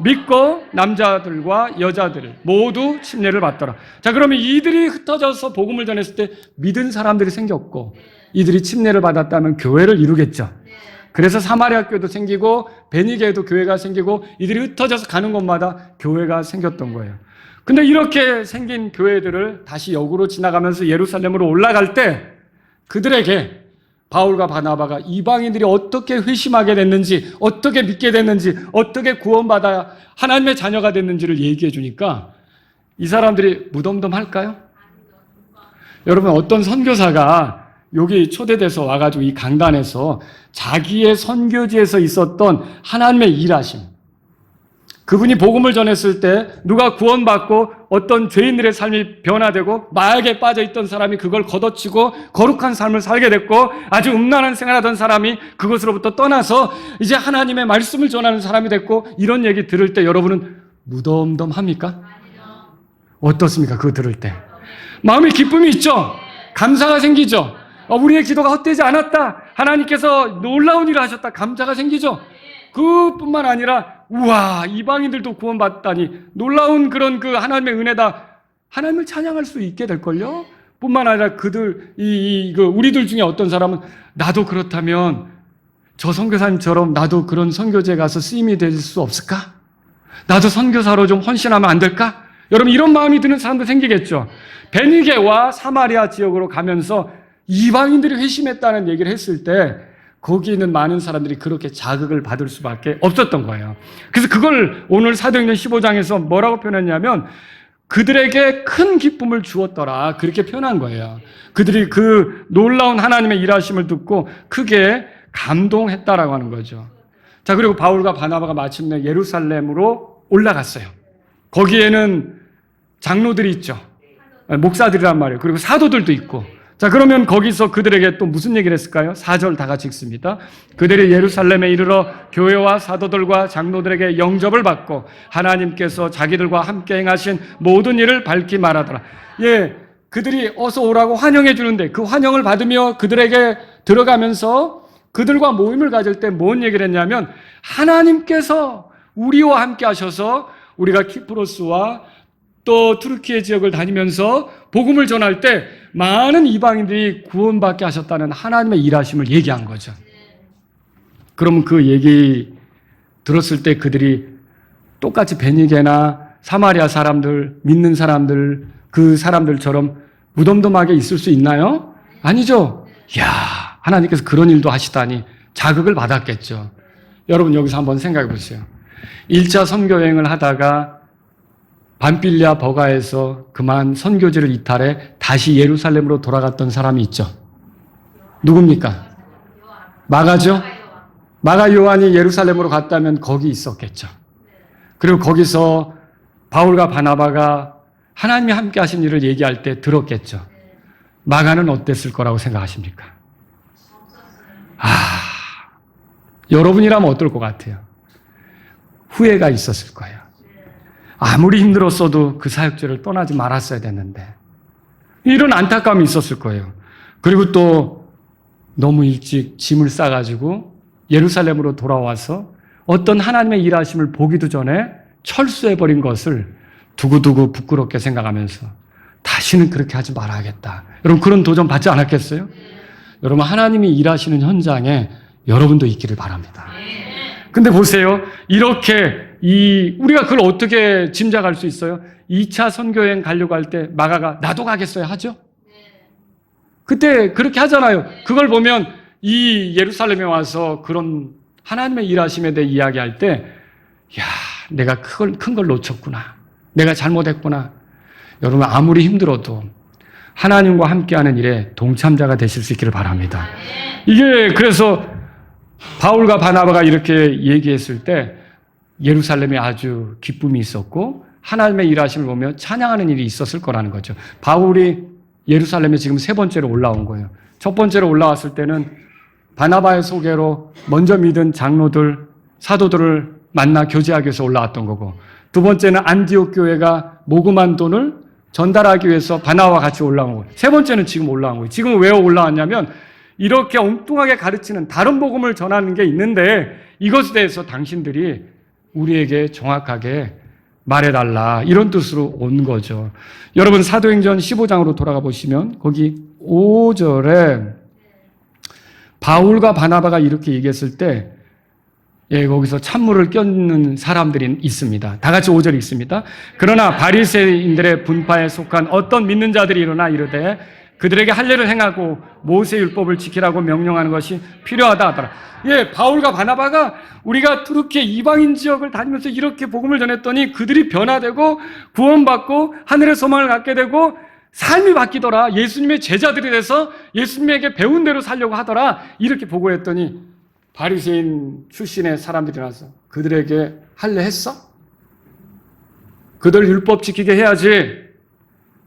믿고 남자들과 여자들 모두 침례를 받더라. 자, 그러면 이들이 흩어져서 복음을 전했을 때 믿은 사람들이 생겼고 이들이 침례를 받았다면 교회를 이루겠죠. 그래서 사마리아 교회도 생기고 베니게에도 교회가 생기고 이들이 흩어져서 가는 곳마다 교회가 생겼던 거예요. 근데 이렇게 생긴 교회들을 다시 역으로 지나가면서 예루살렘으로 올라갈 때 그들에게 바울과 바나바가 이방인들이 어떻게 회심하게 됐는지, 어떻게 믿게 됐는지, 어떻게 구원받아 하나님의 자녀가 됐는지를 얘기해 주니까 이 사람들이 무덤덤할까요? 여러분, 어떤 선교사가 여기 초대돼서 와가지고 이 강단에서 자기의 선교지에서 있었던 하나님의 일하심, 그분이 복음을 전했을 때 누가 구원받고 어떤 죄인들의 삶이 변화되고 마약에 빠져있던 사람이 그걸 걷어치고 거룩한 삶을 살게 됐고 아주 음란한 생활하던 사람이 그것으로부터 떠나서 이제 하나님의 말씀을 전하는 사람이 됐고 이런 얘기 들을 때 여러분은 무덤덤합니까? 어떻습니까? 그거 들을 때 마음에 기쁨이 있죠? 감사가 생기죠? 우리의 기도가 헛되지 않았다, 하나님께서 놀라운 일을 하셨다, 감사가 생기죠? 그뿐만 아니라 우와, 이방인들도 구원받다니 놀라운 그런 그 하나님의 은혜다, 하나님을 찬양할 수 있게 될걸요? 뿐만 아니라 우리들 중에 어떤 사람은 나도 그렇다면 저 선교사님처럼 나도 그런 선교지에 가서 쓰임이 될 수 없을까? 나도 선교사로 좀 헌신하면 안 될까? 여러분, 이런 마음이 드는 사람도 생기겠죠. 베니게와 사마리아 지역으로 가면서 이방인들이 회심했다는 얘기를 했을 때 거기 있는 많은 사람들이 그렇게 자극을 받을 수밖에 없었던 거예요. 그래서 그걸 오늘 사도행전 15장에서 뭐라고 표현했냐면 그들에게 큰 기쁨을 주었더라, 그렇게 표현한 거예요. 그들이 그 놀라운 하나님의 일하심을 듣고 크게 감동했다라고 하는 거죠. 자, 그리고 바울과 바나바가 마침내 예루살렘으로 올라갔어요. 거기에는 장로들이 있죠. 목사들이란 말이에요. 그리고 사도들도 있고. 자, 그러면 거기서 그들에게 또 무슨 얘기를 했을까요? 4절 다 같이 읽습니다. 그들이 예루살렘에 이르러 교회와 사도들과 장로들에게 영접을 받고 하나님께서 자기들과 함께 행하신 모든 일을 밝히 말하더라. 예, 그들이 어서 오라고 환영해 주는데 그 환영을 받으며 그들에게 들어가면서 그들과 모임을 가질 때 뭔 얘기를 했냐면 하나님께서 우리와 함께 하셔서 우리가 키프로스와 또 투르키예 지역을 다니면서 복음을 전할 때 많은 이방인들이 구원받게 하셨다는 하나님의 일하심을 얘기한 거죠. 그럼 그 얘기 들었을 때 그들이 똑같이 베니게나 사마리아 사람들, 믿는 사람들, 그 사람들처럼 무덤덤하게 있을 수 있나요? 아니죠. 이야, 하나님께서 그런 일도 하시다니 자극을 받았겠죠. 여러분, 여기서 한번 생각해 보세요. 1차 선교여행을 하다가 밤빌리아 버가에서 그만 선교지를 이탈해 다시 예루살렘으로 돌아갔던 사람이 있죠. 누굽니까? 마가죠? 마가 요한이 예루살렘으로 갔다면 거기 있었겠죠. 그리고 거기서 바울과 바나바가 하나님이 함께 하신 일을 얘기할 때 들었겠죠. 마가는 어땠을 거라고 생각하십니까? 여러분이라면 어떨 것 같아요? 후회가 있었을 거예요. 아무리 힘들었어도 그 사역지를 떠나지 말았어야 됐는데 이런 안타까움이 있었을 거예요. 그리고 또 너무 일찍 짐을 싸가지고 예루살렘으로 돌아와서 어떤 하나님의 일하심을 보기도 전에 철수해버린 것을 두고두고 부끄럽게 생각하면서 다시는 그렇게 하지 말아야겠다. 여러분 그런 도전 받지 않았겠어요? 여러분 하나님이 일하시는 현장에 여러분도 있기를 바랍니다. 근데 보세요. 이렇게 우리가 그걸 어떻게 짐작할 수 있어요? 2차 선교여행 가려고 할 때 마가가 나도 가겠어요 하죠? 그때 그렇게 하잖아요. 그걸 보면 이 예루살렘에 와서 그런 하나님의 일하심에 대해 이야기할 때 내가 큰 걸 놓쳤구나. 내가 잘못했구나. 여러분 아무리 힘들어도 하나님과 함께하는 일에 동참자가 되실 수 있기를 바랍니다. 이게 그래서 바울과 바나바가 이렇게 얘기했을 때 예루살렘에 아주 기쁨이 있었고 하나님의 일하심을 보며 찬양하는 일이 있었을 거라는 거죠. 바울이 예루살렘에 지금 세 번째로 올라온 거예요. 첫 번째로 올라왔을 때는 바나바의 소개로 먼저 믿은 장로들, 사도들을 만나 교제하기 위해서 올라왔던 거고, 두 번째는 안디옥 교회가 모금한 돈을 전달하기 위해서 바나바와 같이 올라온 거예요. 세 번째는 지금 올라온 거예요. 지금 왜 올라왔냐면 이렇게 엉뚱하게 가르치는 다른 복음을 전하는 게 있는데 이것에 대해서 당신들이 우리에게 정확하게 말해달라, 이런 뜻으로 온 거죠. 여러분 사도행전 15장으로 돌아가 보시면 거기 5절에 바울과 바나바가 이렇게 얘기했을 때 거기서 찬물을 껴는 사람들이 있습니다. 다 같이 5절 읽습니다. 그러나 바리새인들의 분파에 속한 어떤 믿는 자들이 일어나 이르되 그들에게 할례를 행하고 모세 율법을 지키라고 명령하는 것이 필요하다 하더라. 바울과 바나바가 우리가 그렇게 이방인 지역을 다니면서 이렇게 복음을 전했더니 그들이 변화되고 구원받고 하늘의 소망을 갖게 되고 삶이 바뀌더라. 예수님의 제자들이 돼서 예수님에게 배운 대로 살려고 하더라. 이렇게 보고했더니 바리새인 출신의 사람들이 나서 그들에게 할례 했어? 그들 율법 지키게 해야지.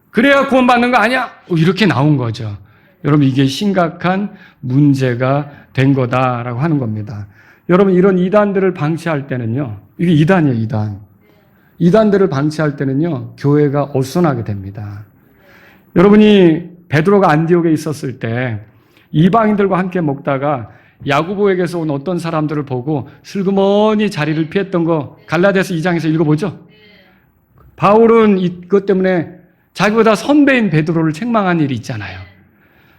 그래야 구원받는 거 아니야? 이렇게 나온 거죠. 여러분 이게 심각한 문제가 된 거다라고 하는 겁니다. 여러분 이런 이단들을 방치할 때는요. 이게 이단이에요, 이단. 이단들을 방치할 때는요. 교회가 어수선하게 됩니다. 여러분이 베드로가 안디옥에 있었을 때 이방인들과 함께 먹다가 야고보에게서 온 어떤 사람들을 보고 슬그머니 자리를 피했던 거 갈라디아서 2장에서 읽어보죠. 바울은 이것 때문에 자기보다 선배인 베드로를 책망한 일이 있잖아요.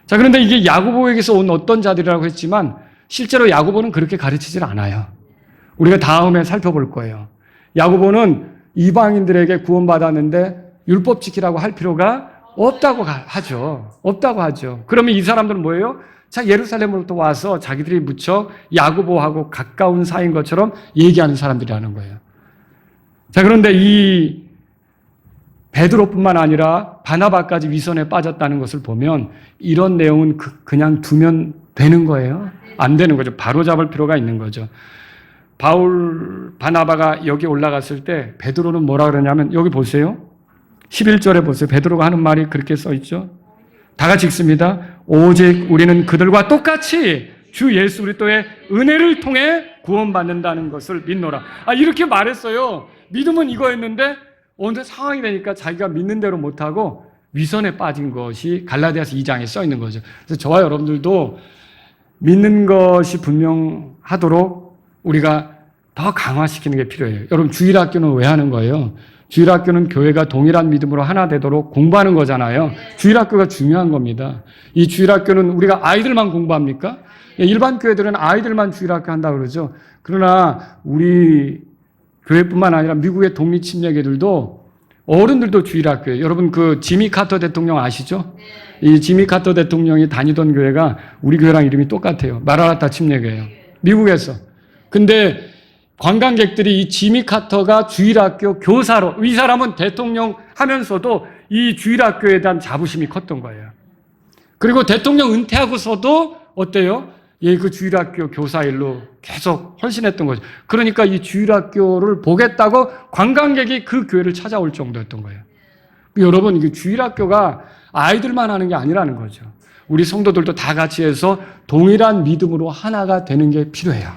자, 그런데 이게 야고보에게서 온 어떤 자들이라고 했지만 실제로 야고보는 그렇게 가르치질 않아요. 우리가 다음에 살펴볼 거예요. 야고보는 이방인들에게 구원받았는데 율법 지키라고 할 필요가 없다고 하죠. 그러면 이 사람들은 뭐예요? 자, 예루살렘으로부터 와서 자기들이 무척 야고보하고 가까운 사이인 것처럼 얘기하는 사람들이라는 거예요. 자, 그런데 이 베드로뿐만 아니라 바나바까지 위선에 빠졌다는 것을 보면 이런 내용은 그냥 두면 되는 거예요? 안 되는 거죠. 바로잡을 필요가 있는 거죠. 바나바가 여기 올라갔을 때 베드로는 뭐라 그러냐면 여기 보세요. 11절에 보세요. 베드로가 하는 말이 그렇게 써 있죠. 다 같이 읽습니다. 오직 우리는 그들과 똑같이 주 예수 그리스도의 은혜를 통해 구원받는다는 것을 믿노라. 이렇게 말했어요. 믿음은 이거였는데 어느 상황이 되니까 자기가 믿는 대로 못하고 위선에 빠진 것이 갈라디아서 2장에 써 있는 거죠. 그래서 저와 여러분들도 믿는 것이 분명하도록 우리가 더 강화시키는 게 필요해요. 여러분 주일학교는 왜 하는 거예요? 주일학교는 교회가 동일한 믿음으로 하나 되도록 공부하는 거잖아요. 주일학교가 중요한 겁니다. 이 주일학교는 우리가 아이들만 공부합니까? 일반 교회들은 아이들만 주일학교 한다고 그러죠. 그러나 우리 교회뿐만 아니라 미국의 독립침략애들도 어른들도 주일학교예요. 여러분 그 지미 카터 대통령 아시죠? 이 지미 카터 대통령이 다니던 교회가 우리 교회랑 이름이 똑같아요. 마라나타 침례교회예요. 미국에서. 근데 관광객들이 이 지미 카터가 주일학교 교사로, 이 사람은 대통령 하면서도 이 주일학교에 대한 자부심이 컸던 거예요. 그리고 대통령 은퇴하고서도 어때요? 그 주일학교 교사 일로 계속 헌신했던 거죠. 그러니까 이 주일학교를 보겠다고 관광객이 그 교회를 찾아올 정도였던 거예요. 여러분, 이게 주일학교가 아이들만 하는 게 아니라는 거죠. 우리 성도들도 다 같이 해서 동일한 믿음으로 하나가 되는 게 필요해요.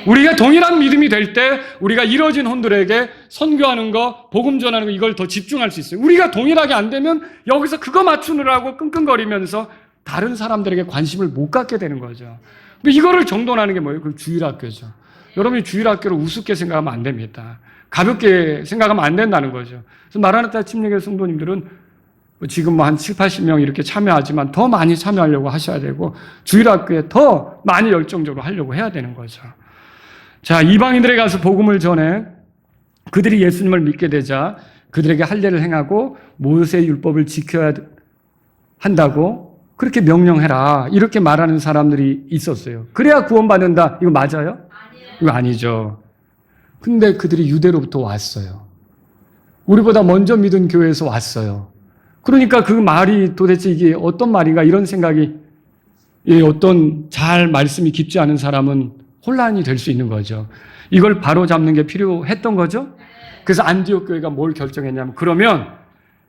우리가 동일한 믿음이 될 때 우리가 이뤄진 혼들에게 선교하는 거, 복음 전하는 거, 이걸 더 집중할 수 있어요. 우리가 동일하게 안 되면 여기서 그거 맞추느라고 끙끙거리면서 다른 사람들에게 관심을 못 갖게 되는 거죠. 이거를 정돈하는 게 뭐예요? 그 주일학교죠. 여러분이 주일학교를 우습게 생각하면 안 됩니다. 가볍게 생각하면 안 된다는 거죠. 그래서 마라나타 침례교회 성도님들은 지금 한 7, 80명 이렇게 참여하지만 더 많이 참여하려고 하셔야 되고 주일학교에 더 많이 열정적으로 하려고 해야 되는 거죠. 자, 이방인들에 가서 복음을 전해 그들이 예수님을 믿게 되자 그들에게 할례를 행하고 모세의 율법을 지켜야 한다고 그렇게 명령해라 이렇게 말하는 사람들이 있었어요. 그래야 구원받는다. 이거 맞아요? 이거 아니죠. 근데 그들이 유대로부터 왔어요. 우리보다 먼저 믿은 교회에서 왔어요. 그러니까 그 말이 도대체 이게 어떤 말인가 이런 생각이 어떤 잘 말씀이 깊지 않은 사람은 혼란이 될 수 있는 거죠. 이걸 바로잡는 게 필요했던 거죠. 그래서 안디옥 교회가 뭘 결정했냐면 그러면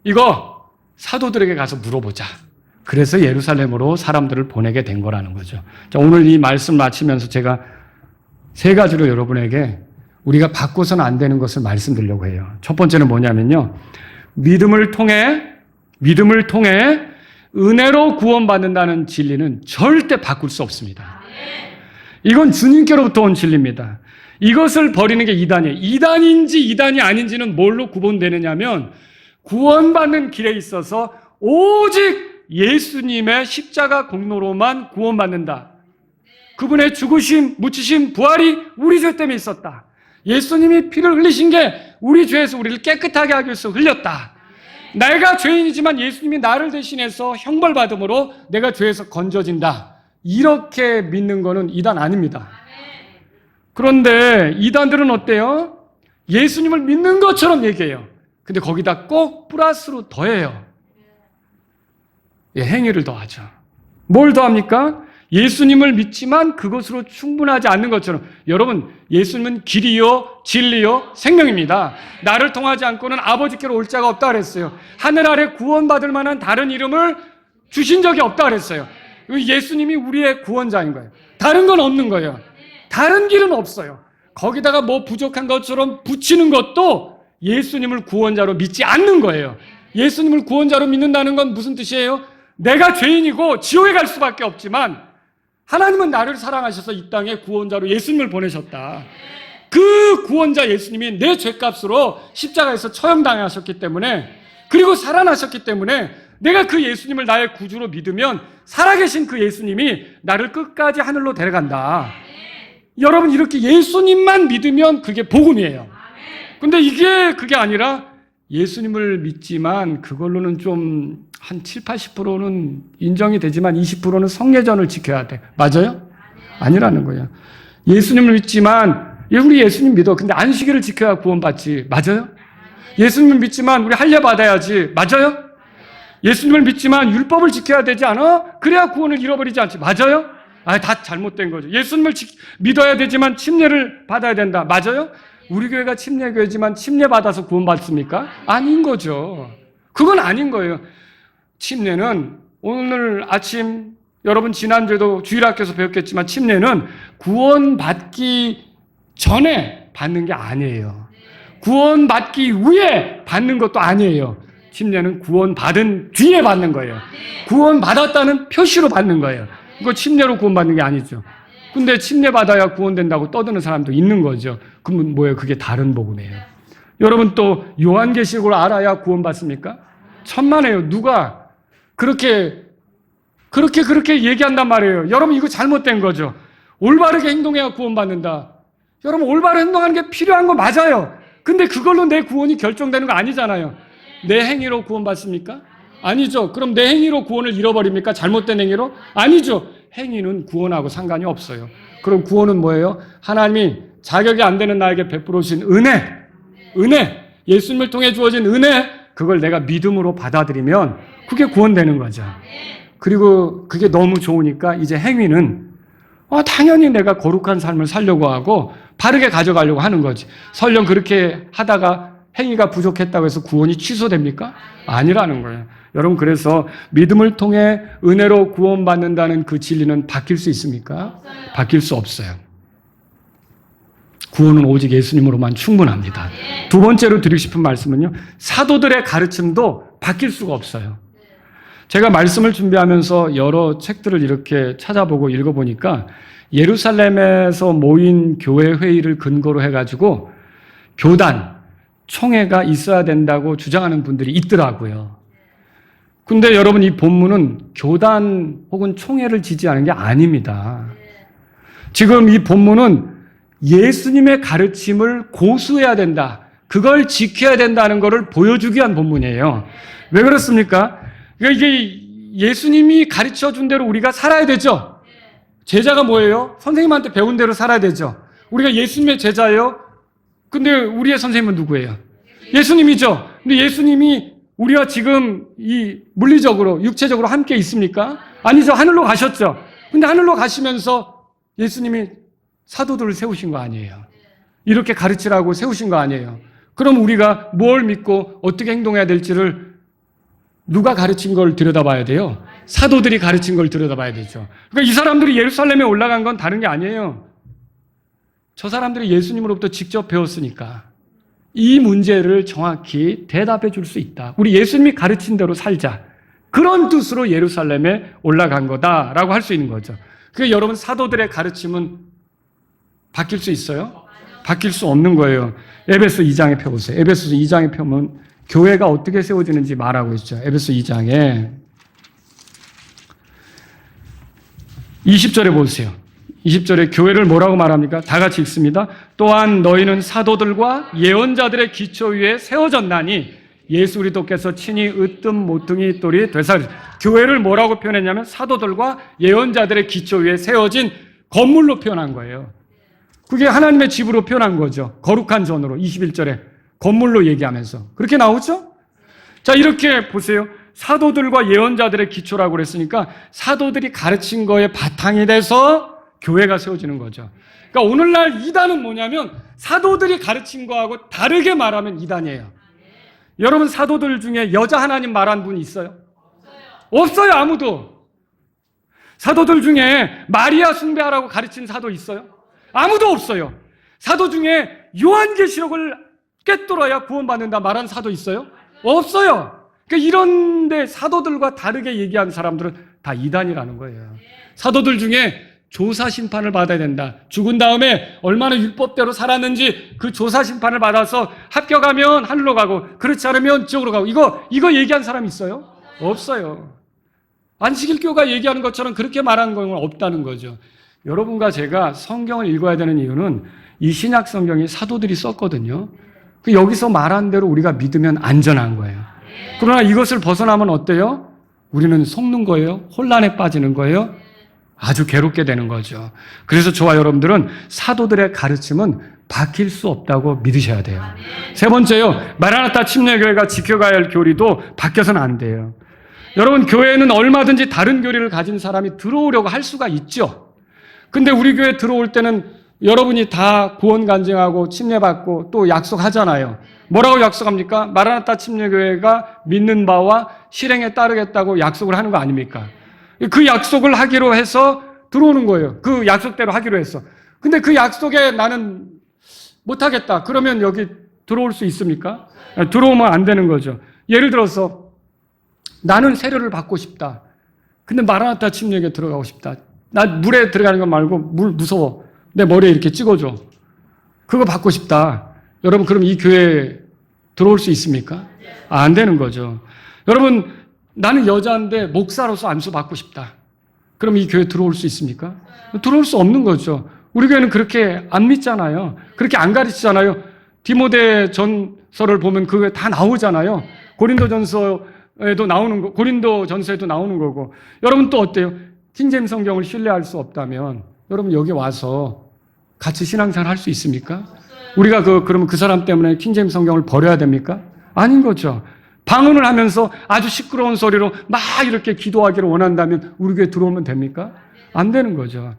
이거 사도들에게 가서 물어보자. 그래서 예루살렘으로 사람들을 보내게 된 거라는 거죠. 자, 오늘 이 말씀 마치면서 제가 세 가지로 여러분에게 우리가 바꿔서는 안 되는 것을 말씀드리려고 해요. 첫 번째는 뭐냐면요. 믿음을 통해 은혜로 구원받는다는 진리는 절대 바꿀 수 없습니다. 이건 주님께로부터 온 진리입니다. 이것을 버리는 게 이단이에요. 이단인지 이단이 아닌지는 뭘로 구분되느냐면 구원받는 길에 있어서 오직 예수님의 십자가 공로로만 구원받는다. 그분의 죽으심, 묻히심, 부활이 우리 죄 때문에 있었다. 예수님이 피를 흘리신 게 우리 죄에서 우리를 깨끗하게 하기 위해서 흘렸다. 내가 죄인이지만 예수님이 나를 대신해서 형벌받음으로 내가 죄에서 건져진다. 이렇게 믿는 거는 이단 아닙니다. 그런데 이단들은 어때요? 예수님을 믿는 것처럼 얘기해요. 근데 거기다 꼭 플러스로 더해요. 행위를 더하죠. 뭘 더합니까? 예수님을 믿지만 그것으로 충분하지 않는 것처럼. 여러분, 예수님은 길이요 진리요 생명입니다. 나를 통하지 않고는 아버지께로 올 자가 없다 그랬어요. 하늘 아래 구원받을 만한 다른 이름을 주신 적이 없다 그랬어요. 예수님이 우리의 구원자인 거예요. 다른 건 없는 거예요. 다른 길은 없어요. 거기다가 뭐 부족한 것처럼 붙이는 것도 예수님을 구원자로 믿지 않는 거예요. 예수님을 구원자로 믿는다는 건 무슨 뜻이에요? 내가 죄인이고 지옥에 갈 수밖에 없지만 하나님은 나를 사랑하셔서 이 땅에 구원자로 예수님을 보내셨다. 그 구원자 예수님이 내 죄값으로 십자가에서 처형당하셨기 때문에 그리고 살아나셨기 때문에 내가 그 예수님을 나의 구주로 믿으면 살아계신 그 예수님이 나를 끝까지 하늘로 데려간다. 여러분 이렇게 예수님만 믿으면 그게 복음이에요. 근데 그게 아니라 예수님을 믿지만 그걸로는 좀 한 7, 80%는 인정이 되지만 20%는 성례전을 지켜야 돼. 맞아요? 아니라는 거예요. 예수님을 믿지만 우리 예수님 믿어. 근데 안식일을 지켜야 구원받지. 맞아요? 예수님을 믿지만 우리 할례 받아야지. 맞아요? 예수님을 믿지만 율법을 지켜야 되지 않아? 그래야 구원을 잃어버리지 않지. 맞아요? 다 잘못된 거죠. 예수님을 믿어야 되지만 침례를 받아야 된다. 맞아요? 우리 교회가 침례교회지만 침례 받아서 구원받습니까? 아닌 거죠. 그건 아닌 거예요. 침례는 오늘 아침 여러분 지난주에도 주일학교에서 배웠겠지만 침례는 구원받기 전에 받는 게 아니에요. 구원받기 위해 받는 것도 아니에요. 침례는 구원받은 뒤에 받는 거예요. 구원받았다는 표시로 받는 거예요. 이거 침례로 구원받는 게 아니죠. 근데 침례 받아야 구원된다고 떠드는 사람도 있는 거죠. 그러면 뭐예요? 그게 다른 복음이에요. 여러분 또 요한계시록을 알아야 구원받습니까? 천만에요. 누가 그렇게 얘기한단 말이에요. 여러분 이거 잘못된 거죠. 올바르게 행동해야 구원받는다. 여러분 올바르게 행동하는 게 필요한 거 맞아요. 근데 그걸로 내 구원이 결정되는 거 아니잖아요. 내 행위로 구원받습니까? 아니죠. 그럼 내 행위로 구원을 잃어버립니까? 잘못된 행위로? 아니죠. 행위는 구원하고 상관이 없어요. 그럼 구원은 뭐예요? 하나님이 자격이 안 되는 나에게 베풀어 주신 은혜, 예수님을 통해 주어진 은혜, 그걸 내가 믿음으로 받아들이면 그게 구원되는 거죠. 그리고 그게 너무 좋으니까 이제 행위는 당연히 내가 거룩한 삶을 살려고 하고 바르게 가져가려고 하는 거지. 설령 그렇게 하다가 행위가 부족했다고 해서 구원이 취소됩니까? 아니라는 거예요. 여러분, 그래서 믿음을 통해 은혜로 구원받는다는 그 진리는 바뀔 수 있습니까? 없어요. 바뀔 수 없어요. 구원은 오직 예수님으로만 충분합니다. 두 번째로 드리고 싶은 말씀은요, 사도들의 가르침도 바뀔 수가 없어요. 제가 말씀을 준비하면서 여러 책들을 이렇게 찾아보고 읽어보니까 예루살렘에서 모인 교회 회의를 근거로 해가지고 교단, 총회가 있어야 된다고 주장하는 분들이 있더라고요. 근데 여러분, 이 본문은 교단 혹은 총회를 지지하는 게 아닙니다. 지금 이 본문은 예수님의 가르침을 고수해야 된다, 그걸 지켜야 된다는 것을 보여주기 위한 본문이에요. 왜 그렇습니까? 그러니까 이게 예수님이 가르쳐준 대로 우리가 살아야 되죠. 제자가 뭐예요? 선생님한테 배운 대로 살아야 되죠. 우리가 예수님의 제자예요. 근데 우리의 선생님은 누구예요? 예수님이죠. 근데 예수님이 우리와 지금 이 물리적으로, 육체적으로 함께 있습니까? 아니죠. 하늘로 가셨죠. 근데 하늘로 가시면서 예수님이 사도들을 세우신 거 아니에요. 이렇게 가르치라고 세우신 거 아니에요. 그럼 우리가 뭘 믿고 어떻게 행동해야 될지를 누가 가르친 걸 들여다봐야 돼요? 사도들이 가르친 걸 들여다봐야 되죠. 그러니까 이 사람들이 예루살렘에 올라간 건 다른 게 아니에요. 저 사람들이 예수님으로부터 직접 배웠으니까 이 문제를 정확히 대답해 줄 수 있다. 우리 예수님이 가르친 대로 살자. 그런 뜻으로 예루살렘에 올라간 거다라고 할 수 있는 거죠. 그러니까 여러분, 사도들의 가르침은 바뀔 수 있어요? 바뀔 수 없는 거예요. 에베소 2장에 펴보세요. 에베소 2장에 펴면 교회가 어떻게 세워지는지 말하고 있죠. 에베소 2장에 20절에 보세요. 20절에 교회를 뭐라고 말합니까? 다 같이 읽습니다. 또한 너희는 사도들과 예언자들의 기초 위에 세워졌나니 예수 그리스도께서 친히 으뜸 모퉁이 돌이 되사. 교회를 뭐라고 표현했냐면 사도들과 예언자들의 기초 위에 세워진 건물로 표현한 거예요. 그게 하나님의 집으로 표현한 거죠. 거룩한 전으로 21절에 건물로 얘기하면서 그렇게 나오죠? 자, 이렇게 보세요. 사도들과 예언자들의 기초라고 그랬으니까 사도들이 가르친 거에 바탕이 돼서 교회가 세워지는 거죠. 그러니까 오늘날 이단은 뭐냐면 사도들이 가르친 거하고 다르게 말하면 이단이에요. 여러분, 사도들 중에 여자 하나님 말한 분 있어요? 없어요. 아무도. 사도들 중에 마리아 숭배하라고 가르친 사도 있어요? 아무도 없어요. 사도 중에 요한계시록을 꿰뚫어야 구원받는다 말한 사도 있어요? 없어요. 그러니까 이런데 사도들과 다르게 얘기한 사람들은 다 이단이라는 거예요. 사도들 중에 조사 심판을 받아야 된다. 죽은 다음에 얼마나 율법대로 살았는지 그 조사 심판을 받아서 합격하면 하늘로 가고 그렇지 않으면 지옥으로 가고 이거 얘기한 사람 있어요? 없어요. 안식일교가 얘기하는 것처럼 그렇게 말하는 건 없다는 거죠. 여러분과 제가 성경을 읽어야 되는 이유는 이 신약 성경이 사도들이 썼거든요. 여기서 말한 대로 우리가 믿으면 안전한 거예요. 그러나 이것을 벗어나면 어때요? 우리는 속는 거예요? 혼란에 빠지는 거예요? 아주 괴롭게 되는 거죠. 그래서 저와 여러분들은 사도들의 가르침은 바뀔 수 없다고 믿으셔야 돼요. 세 번째요, 마라나타 침례교회가 지켜가야 할 교리도 바뀌어서는 안 돼요. 여러분, 교회에는 얼마든지 다른 교리를 가진 사람이 들어오려고 할 수가 있죠. 근데 우리 교회 들어올 때는 여러분이 다 구원 간증하고 침례받고 또 약속하잖아요. 뭐라고 약속합니까? 마라나타 침례교회가 믿는 바와 실행에 따르겠다고 약속을 하는 거 아닙니까? 그 약속을 하기로 해서 들어오는 거예요. 그 약속대로 하기로 했어. 근데 그 약속에 나는 못하겠다. 그러면 여기 들어올 수 있습니까? 들어오면 안 되는 거죠. 예를 들어서 나는 세례를 받고 싶다. 근데 마라나타 침례교회 들어가고 싶다. 나 물에 들어가는 거 말고 물 무서워. 내 머리에 이렇게 찍어줘. 그거 받고 싶다. 여러분, 그럼 이 교회에 들어올 수 있습니까? 안 되는 거죠. 여러분, 나는 여자인데 목사로서 안수 받고 싶다. 그럼 이 교회 들어올 수 있습니까? 들어올 수 없는 거죠. 우리 교회는 그렇게 안 믿잖아요. 그렇게 안 가르치잖아요. 디모데 전서를 보면 그게 다 나오잖아요. 고린도전서에도 나오는 거, 고린도전서에도 나오는 거고. 여러분 또 어때요? 킹제임스 성경을 신뢰할 수 없다면 여러분 여기 와서 같이 신앙생활 할 수 있습니까? 우리가 그러면 그 사람 때문에 킹제임스 성경을 버려야 됩니까? 아닌 거죠. 방언을 하면서 아주 시끄러운 소리로 막 이렇게 기도하기를 원한다면 우리 교회 들어오면 됩니까? 안 되는 거죠.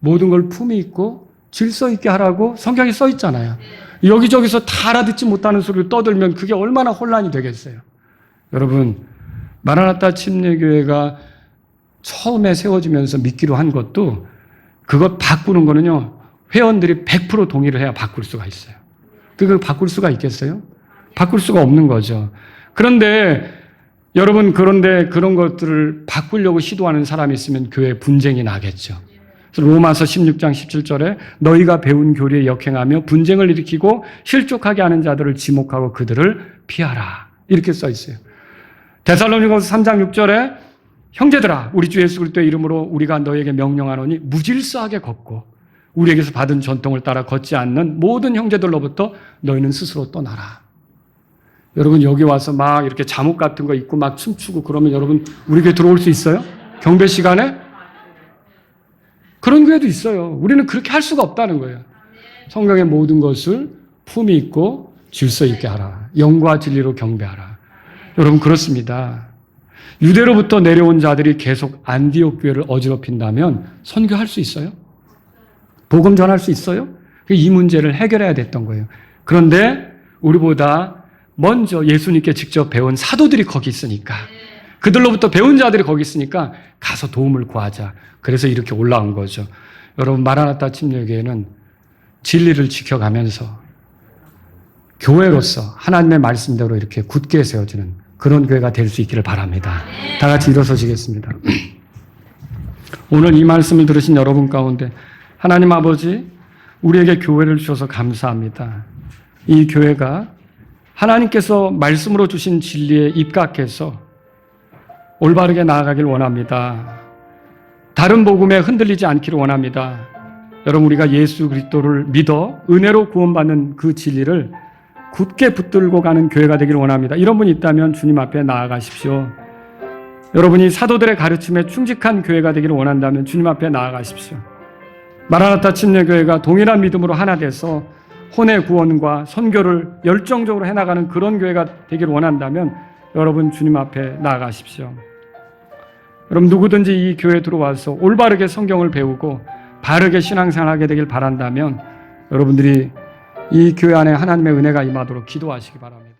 모든 걸 품위 있고 질서 있게 하라고 성경에 써 있잖아요. 여기저기서 다 알아듣지 못하는 소리를 떠들면 그게 얼마나 혼란이 되겠어요. 여러분, 마라나타 침례교회가 처음에 세워지면서 믿기로 한 것도 그것 바꾸는 거는요, 회원들이 100% 동의를 해야 바꿀 수가 있어요. 그걸 바꿀 수가 있겠어요? 바꿀 수가 없는 거죠. 그런데 여러분, 그런데 그런 것들을 바꾸려고 시도하는 사람이 있으면 교회에 분쟁이 나겠죠. 그래서 로마서 16장 17절에 너희가 배운 교리에 역행하며 분쟁을 일으키고 실족하게 하는 자들을 지목하고 그들을 피하라. 이렇게 써 있어요. 데살로니가서 3장 6절에 형제들아 우리 주 예수 그리스도의 이름으로 우리가 너희에게 명령하노니 무질서하게 걷고 우리에게서 받은 전통을 따라 걷지 않는 모든 형제들로부터 너희는 스스로 떠나라. 여러분, 여기 와서 막 이렇게 잠옷 같은 거 입고 막 춤추고 그러면 여러분 우리 교회 들어올 수 있어요? 경배 시간에? 그런 교회도 있어요. 우리는 그렇게 할 수가 없다는 거예요. 성경의 모든 것을 품위 있고 질서 있게 하라. 영과 진리로 경배하라. 여러분, 그렇습니다. 유대로부터 내려온 자들이 계속 안디옥 교회를 어지럽힌다면 선교할 수 있어요? 복음 전할 수 있어요? 이 문제를 해결해야 됐던 거예요. 그런데 우리보다 먼저 예수님께 직접 배운 사도들이 거기 있으니까, 그들로부터 배운 자들이 거기 있으니까 가서 도움을 구하자. 그래서 이렇게 올라온 거죠. 여러분, 마라나타 침례교회는 진리를 지켜가면서 교회로서 하나님의 말씀대로 이렇게 굳게 세워지는 그런 교회가 될 수 있기를 바랍니다. 다 같이 일어서시겠습니다. 오늘 이 말씀을 들으신 여러분 가운데 하나님 아버지, 우리에게 교회를 주셔서 감사합니다. 이 교회가 하나님께서 말씀으로 주신 진리에 입각해서 올바르게 나아가길 원합니다. 다른 복음에 흔들리지 않기를 원합니다. 여러분, 우리가 예수 그리스도를 믿어 은혜로 구원받는 그 진리를 굳게 붙들고 가는 교회가 되기를 원합니다. 이런 분이 있다면 주님 앞에 나아가십시오. 여러분이 사도들의 가르침에 충직한 교회가 되기를 원한다면 주님 앞에 나아가십시오. 마라나타 침례교회가 동일한 믿음으로 하나 돼서 혼의 구원과 선교를 열정적으로 해나가는 그런 교회가 되기를 원한다면 여러분 주님 앞에 나아가십시오. 여러분, 누구든지 이 교회에 들어와서 올바르게 성경을 배우고 바르게 신앙생활하게 되길 바란다면 여러분들이 이 교회 안에 하나님의 은혜가 임하도록 기도하시기 바랍니다.